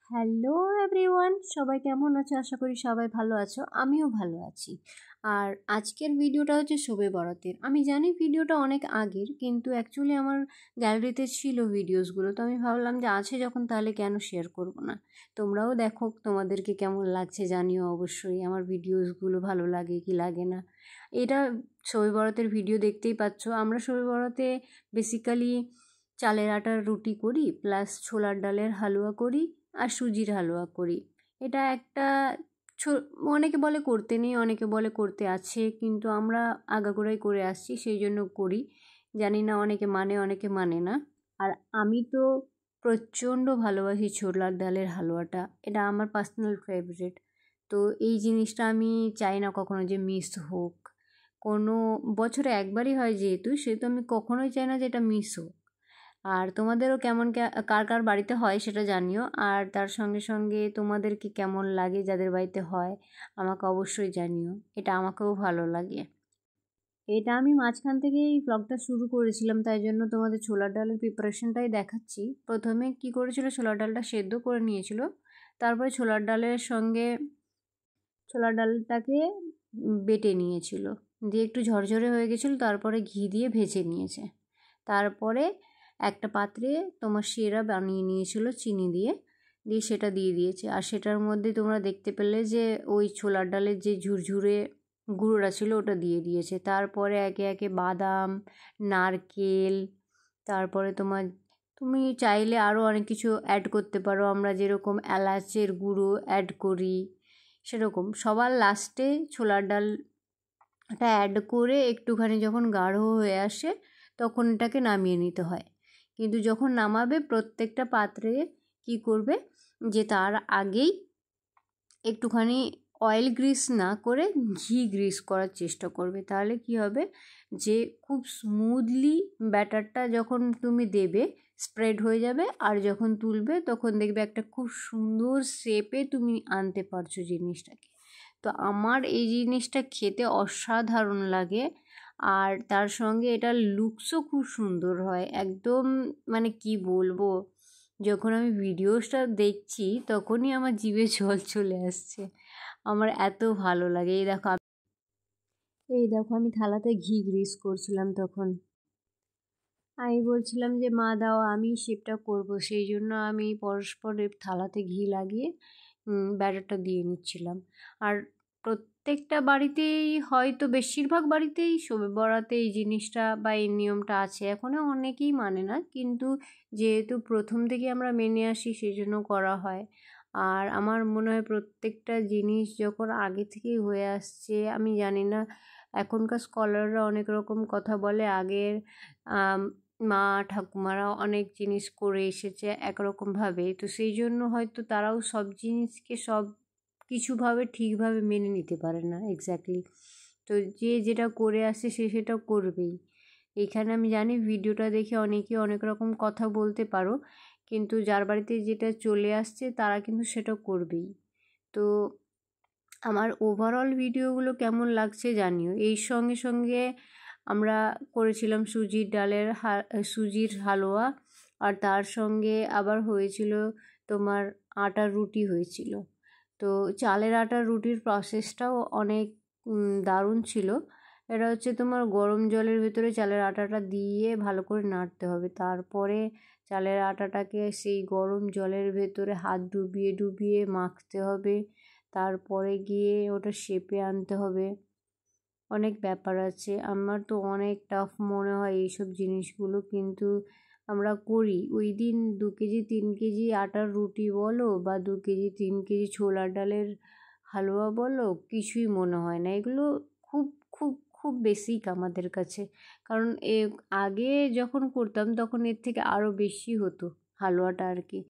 Hello everyone, সবাই কেমন আছো? আশা করি সবাই ভালো আছো, আমিও ভালো আছি। আর আজকের ভিডিওটা হচ্ছে শবে বরাতের। আমি জানি ভিডিওটা অনেক আগের, কিন্তু অ্যাকচুয়ালি আমার গ্যালারিতে ছিল ভিডিওসগুলো, তো আমি ভাবলাম যে আছে যখন তাহলে কেন শেয়ার করব না। তোমরাও দেখো, তোমাদেরকে কেমন লাগছে জানিও অবশ্যই, আমার ভিডিওসগুলো ভালো লাগে কি লাগে না। এটা শবে বরাতের ভিডিও দেখতেই পাচ্ছ। আমরা শবে বরাতে বেসিক্যালি চালের আটার রুটি করি, প্লাস ছোলার ডালের হালুয়া করি, আর সুজির হালুয়া করি। এটা একটা অনেকে বলে করতে নেই, অনেকে বলে করতে আছে, কিন্তু আমরা আগাগোড়াই করে আসছি, সেই জন্য করি। জানি না অনেকে মানে, অনেকে মানে না। আর আমি তো প্রচণ্ড ভালোবাসি ছোলার ডালের হালুয়াটা, এটা আমার পার্সোনাল ফেভারিট। তো এই জিনিসটা আমি চাই না কখনো যে মিস হোক। কোনো বছরে একবারই হয় যেহেতু, সেহেতু আমি কখনোই চাই না যে এটা মিস হোক। আর তোমাদেরও কেমন কার কার বাড়িতে হয় সেটা জানিও। আর তার সঙ্গে সঙ্গে তোমাদেরকে কেমন লাগে যাদের বাড়িতে হয় আমাকে অবশ্যই জানিও, এটা আমাকেও ভালো লাগে। এটা আমি মাঝখান থেকে এই ব্লগটা শুরু করেছিলাম, তাই জন্য তোমাদের ছোলার ডালের প্রিপারেশনটাই দেখাচ্ছি। প্রথমে কি করেছিল, ছোলার ডালটা সেদ্ধ করে নিয়েছিল, তারপরে ছোলার ডালের সঙ্গে ছোলার ডালটাকে বেটে নিয়েছিল, দিয়ে একটু ঝরঝরে হয়ে গেছিলো, তারপরে ঘি দিয়ে ভেজে নিয়েছে। তারপরে একটা পাত্রে তোমার শিরা বানিয়ে নিয়েছিল চিনি দিয়ে, দিয়ে সেটা দিয়ে দিয়েছে। আর সেটার মধ্যে তোমরা দেখতে পেলে যে ওই ছোলার ডালের যে ঝুরঝুরে গুঁড়োটা ছিল ওটা দিয়ে দিয়েছে। তারপরে একে একে বাদাম, নারকেল, তারপরে তুমি চাইলে আরও অনেক কিছু অ্যাড করতে পারো। আমরা যেরকম এলাচের গুঁড়ো অ্যাড করি সেরকম সবার লাস্টে ছোলার ডালটা অ্যাড করে একটুখানি যখন গাঢ় হয়ে আসে তখন এটাকে নামিয়ে নিতে হয়। কিন্তু যখন নামাবে প্রত্যেকটা পাত্রে কি করবে, যে তার আগেই একটুখানি অয়েল গ্রিস না করে ঘি গ্রিস করার চেষ্টা করবে। তাহলে কি হবে, যে খুব স্মুথলি ব্যাটারটা যখন তুমি দেবে স্প্রেড হয়ে যাবে, আর যখন তুলবে তখন দেখবে একটা খুব সুন্দর শেপে তুমি আনতে পারছো জিনিসটাকে। তো আমার এই জিনিসটা খেতে অসাধারণ লাগে। আর তার সঙ্গে এটার লুকসও খুব সুন্দর হয় একদম, মানে কি বলবো, যখন আমি ভিডিওসটা দেখছি তখনই আমার জিভে জল চলে আসছে, আমার এত ভালো লাগে। এই দেখো আমি থালাতে ঘি গ্রিস করছিলাম, তখন আমি বলছিলাম যে মা দাও, আমি শেপটা করব, সেই জন্য আমি পরস্পরের থালাতে ঘি লাগিয়ে ব্যাটারটা দিয়ে নিচ্ছিলাম। আর প্রত্যেকটা বাড়িতেই, হয়তো বেশিরভাগ বাড়িতেই শবে বরাতে এই জিনিসটা বা এই নিয়মটা আছে। এখনও অনেকেই মানে না, কিন্তু যেহেতু প্রথম থেকে আমরা মেনে আসি সেই জন্য করা হয়। আর আমার মনে হয় প্রত্যেকটা জিনিস যখন আগে থেকেই হয়ে আসছে, আমি জানি না, এখনকার স্কলাররা অনেক রকম কথা বলে, আগের মা ঠাকুমারা অনেক জিনিস করে এসেছে একরকমভাবে, তো সেই জন্য হয়তো তারাও সব জিনিসকে সব কিছুভাবে ঠিকভাবে মেনে নিতে পারে না এক্স্যাক্টলি। তো যে যেটা করে আসে সে সেটা করবেই। এখানে আমি জানি ভিডিওটা দেখে অনেকে অনেক রকম কথা বলতে পারো, কিন্তু যার বাড়িতে যেটা চলে আসছে তারা কিন্তু সেটা করবেই। তো আমার ওভারঅল ভিডিওগুলো কেমন লাগছে জানিও। এই সঙ্গে সঙ্গে আমরা করেছিলাম সুজির হালুয়া, আর তার সঙ্গে আবার হয়েছিল তোমার আটার রুটি হয়েছিল। তো চালের আটার রুটির প্রসেসটাও অনেক দারুণ ছিল। এটা হচ্ছে তোমার গরম জলের ভেতরে চালের আটাটা দিয়ে ভালো করে নাড়তে হবে, তারপরে চালের আটাটাকে সেই গরম জলের ভেতরে হাত ডুবিয়ে ডুবিয়ে মাখতে হবে, তারপরে গিয়ে ওটা শেপে আনতে হবে। অনেক ব্যাপার আছে, আমার তো অনেক টাফ মনে হয় এইসব জিনিসগুলো, কিন্তু আমরা করি। ওই দিন 2 কেজি 3 কেজি আটার রুটি বলো বা 2 কেজি 3 কেজি ছোলার ডালের হালুয়া বলো, কিছুই মনে হয় না। এগুলো খুব খুব খুব বেসিক আমাদের কাছে, কারণ আগে যখন করতাম তখন এর থেকে আরও বেশি হতো হালুয়াটা আর কি।